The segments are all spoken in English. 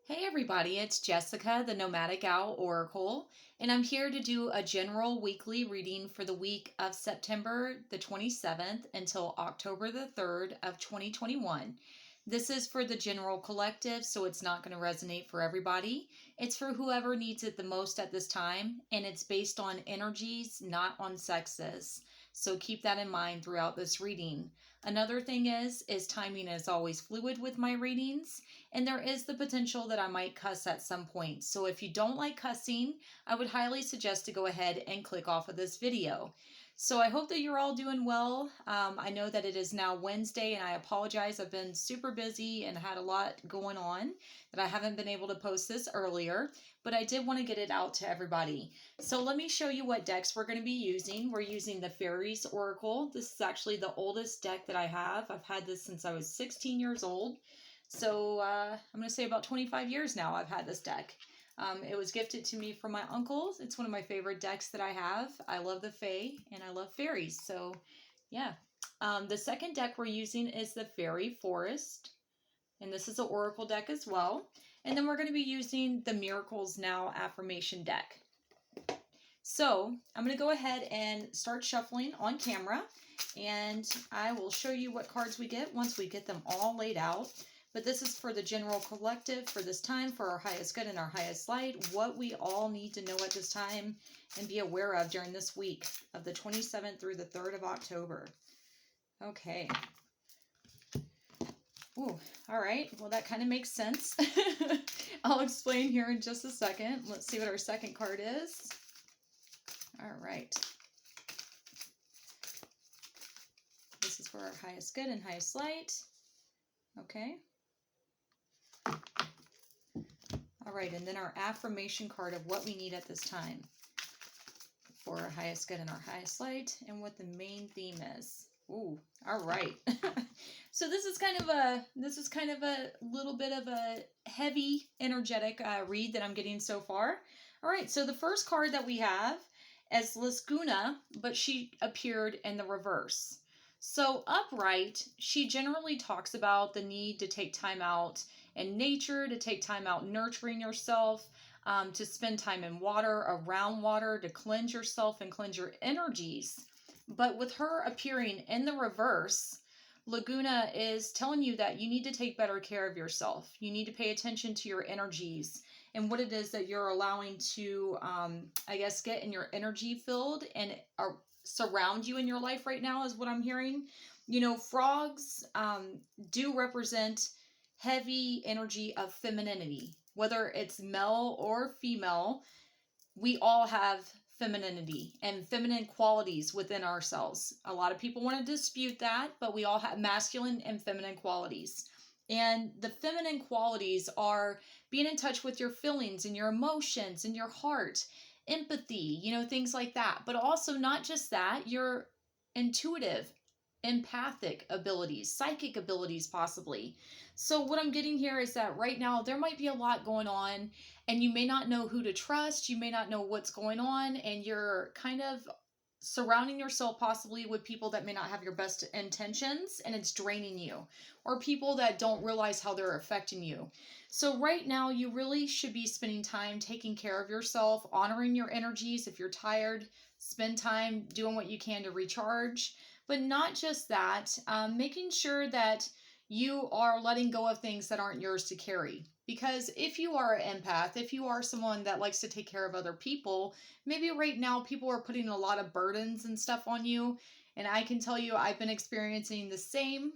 Hey everybody, it's Jessica, the Nomadic Owl Oracle, and I'm here to do a general weekly reading for the week of September the 27th until October the 3rd of 2021. This is for the general collective, so it's not going to resonate for everybody. It's for whoever needs it the most at this time, and it's based on energies, not on sexes. So keep that in mind throughout this reading. Another thing is timing is always fluid with my readings, and there is the potential that I might cuss at some point. So if you don't like cussing, I would highly suggest to go ahead and click off of this video. So I hope that you're all doing well. I know that it is now Wednesday, and I apologize. I've been super busy and had a lot going on that I haven't been able to post this earlier, but I did want to get it out to everybody. So let me show you what decks we're going to be using. We're using the Fairies Oracle. This is actually the oldest deck that I have. I've had this since I was 16 years old. So I'm going to say about 25 years now I've had this deck. It was gifted to me from my uncle. It's one of my favorite decks that I have. I love the Fae and I love fairies. So yeah. The second deck we're using is the Fairy Forest. And this is an Oracle deck as well. And then we're going to be using the Miracles Now affirmation deck. So I'm going to go ahead and start shuffling on camera. And I will show you what cards we get once we get them all laid out. But this is for the general collective for this time, for our highest good and our highest light, what we all need to know at this time and be aware of during this week of the 27th through the 3rd of October. Okay. Ooh, all right. Well, that kind of makes sense. I'll explain here in just a second. Let's see what our second card is. All right. This is for our highest good and highest light. Okay. All right, and then our affirmation card of what we need at this time for our highest good and our highest light, and what the main theme is. Ooh, all right. So this is kind of a little bit of a heavy, energetic read that I'm getting so far. All right, so the first card that we have is Laguna, but she appeared in the reverse. So upright, she generally talks about the need to take time out in nature, to take time out nurturing yourself, to spend time in water, around water, to cleanse yourself and cleanse your energies. But with her appearing in the reverse, Laguna is telling you that you need to take better care of yourself. You need to pay attention to your energies and what it is that you're allowing to, get in your energy field and surround you in your life right now is what I'm hearing. You know, frogs do represent heavy energy of femininity. Whether it's male or female, we all have femininity and feminine qualities within ourselves. A lot of people want to dispute that, but we all have masculine and feminine qualities. And the feminine qualities are being in touch with your feelings and your emotions and your heart, empathy, things like that. But also not just that, your intuitive, empathic abilities, psychic abilities possibly. So what I'm getting here is that right now there might be a lot going on and you may not know who to trust. You may not know what's going on, and you're kind of surrounding yourself possibly with people that may not have your best intentions, and it's draining you, or people that don't realize how they're affecting you. So right now you really should be spending time taking care of yourself, honoring your energies. If you're tired, spend time doing what you can to recharge. But not just that, making sure that you are letting go of things that aren't yours to carry. Because if you are an empath, if you are someone that likes to take care of other people, maybe right now people are putting a lot of burdens and stuff on you. And I can tell you, I've been experiencing the same.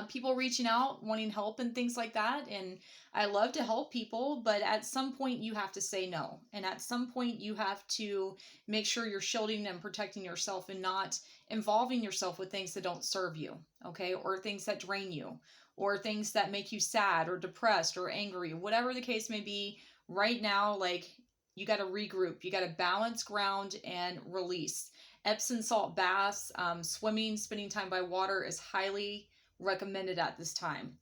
People reaching out, wanting help and things like that. And I love to help people, but at some point you have to say no. And at some point you have to make sure you're shielding and protecting yourself and not involving yourself with things that don't serve you, okay? Or things that drain you, or things that make you sad or depressed or angry, whatever the case may be. Right now, like, you got to regroup, you got to balance ground and release. Epsom salt baths, swimming, spending time by water is highly recommended at this time.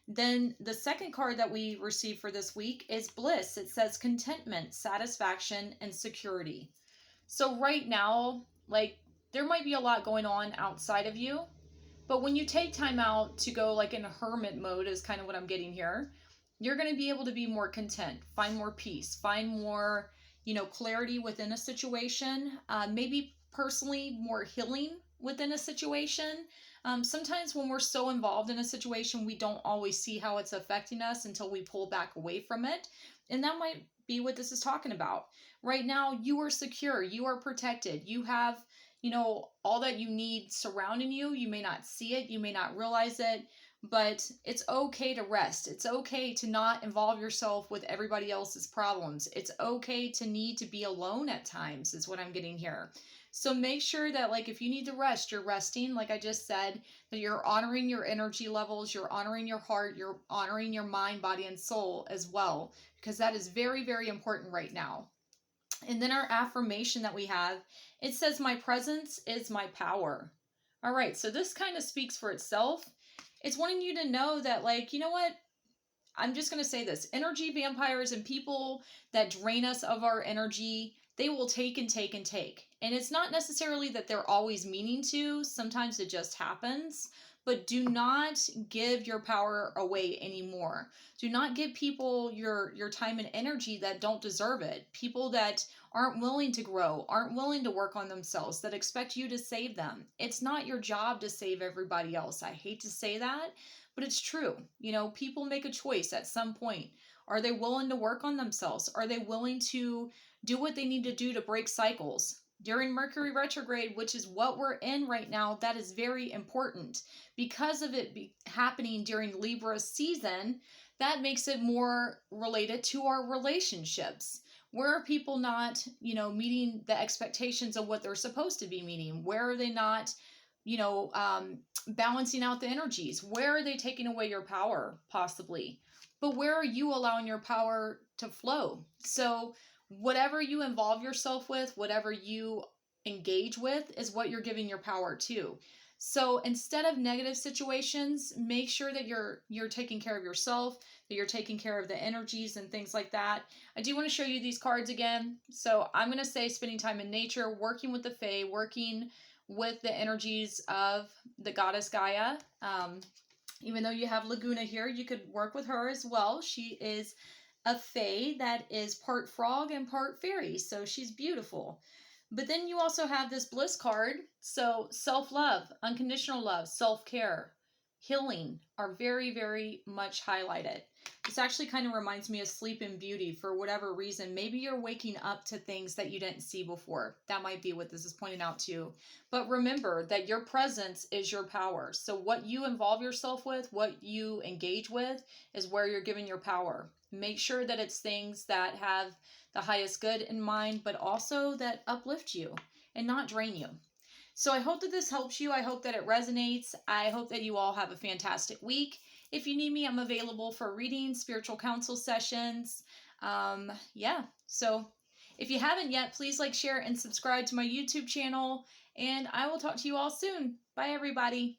Then the second card that we received for this week is Bliss. It says contentment, satisfaction, and security. So right now, like, there might be a lot going on outside of you, but when you take time out to go like in a hermit mode is kind of what I'm getting here. you're going to be able to be more content, find more peace, find more, clarity within a situation, maybe personally more healing within a situation. Sometimes when we're so involved in a situation, we don't always see how it's affecting us until we pull back away from it. And that might be what this is talking about. Right now, you are secure, you are protected, you have, all that you need surrounding you. You may not see it, you may not realize it, but it's okay to rest. It's okay to not involve yourself with everybody else's problems. It's okay to need to be alone at times, is what I'm getting here. So make sure that, like, if you need to rest, you're resting, like I just said, that you're honoring your energy levels, you're honoring your heart, you're honoring your mind, body, and soul as well, because that is very, very important right now. And then our affirmation that we have, it says, my presence is my power. All right, so this kind of speaks for itself. It's wanting you to know that, like, you know what? I'm just going to say this. Energy vampires and people that drain us of our energy, they will take and take and take. And it's not necessarily that they're always meaning to. Sometimes it just happens. But do not give your power away anymore. Do not give people your time and energy that don't deserve it. People that aren't willing to grow, aren't willing to work on themselves, that expect you to save them. It's not your job to save everybody else. I hate to say that, but it's true. People make a choice at some point. Are they willing to work on themselves? Are they willing to do what they need to do to break cycles? During Mercury retrograde, which is what we're in right now, that is very important. Because of it happening during Libra season, that makes it more related to our relationships. Where are people not, meeting the expectations of what they're supposed to be meeting? Where are they not, balancing out the energies? Where are they taking away your power, possibly? But where are you allowing your power to flow? So whatever you involve yourself with, whatever you engage with, is what you're giving your power to. So instead of negative situations, make sure that you're taking care of yourself, that you're taking care of the energies and things like that. I do want to show you these cards again. So I'm going to say spending time in nature, working with the Fae, working with the energies of the goddess Gaia. Even though you have Laguna here, you could work with her as well. She is a Fae that is part frog and part fairy, so she's beautiful. But then you also have this bliss card. So self-love, unconditional love, self-care, healing are very, very much highlighted. This actually kind of reminds me of Sleeping Beauty for whatever reason. Maybe you're waking up to things that you didn't see before. That might be what this is pointing out to you. But remember that your presence is your power. So what you involve yourself with, what you engage with, is where you're giving your power. Make sure that it's things that have the highest good in mind, but also that uplift you and not drain you. So I hope that this helps you. I hope that it resonates. I hope that you all have a fantastic week. If you need me, I'm available for readings, spiritual counsel sessions. So if you haven't yet, please like, share, and subscribe to my YouTube channel. And I will talk to you all soon. Bye, everybody.